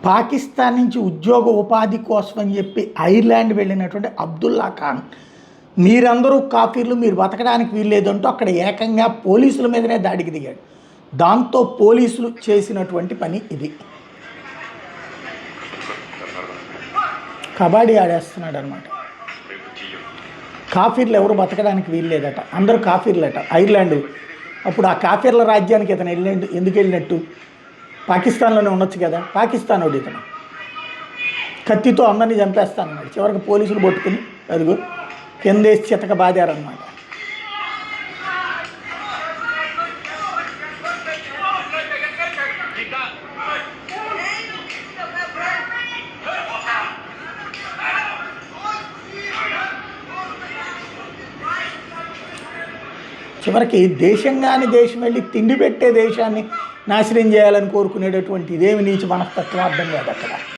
పాకిస్తాన్ నుంచి ఉద్యోగ ఉపాధి కోసం అని చెప్పి ఐర్లాండ్ వెళ్ళినటువంటి అబ్దుల్లా ఖాన్, మీరందరూ కాఫీర్లు, మీరు బతకడానికి వీల్లేదంటూ అక్కడ ఏకంగా పోలీసుల మీదనే దాడికి దిగాడు. దాంతో పోలీసులు చేసినటువంటి పని ఇది. కబడ్డీ ఆడేస్తున్నాడు అనమాట. కాఫీర్లు ఎవరు బతకడానికి వీల్లేదట, అందరూ కాఫీర్లట ఐర్లాండ్. అప్పుడు ఆ కాఫీర్ల రాజ్యానికి ఇతను ఎందుకు వెళ్ళినట్టు? పాకిస్తాన్లోనే ఉండొచ్చు కదా. పాకిస్తాన్ వాడు ఇతను. కత్తితో అందరినీ చంపేస్తానన్నాడు. చివరికి పోలీసులు పట్టుకుని అదిగో కిందేసి చితక బాదారన్నమాట. చివరికి దేశంగాని దేశం వెళ్ళి తిండి పెట్టే దేశాన్ని నాశనం చేయాలని కోరుకునేటటువంటి ఇదేమి నీచ మనస్తత్వం అర్థం కాదు అక్కడ.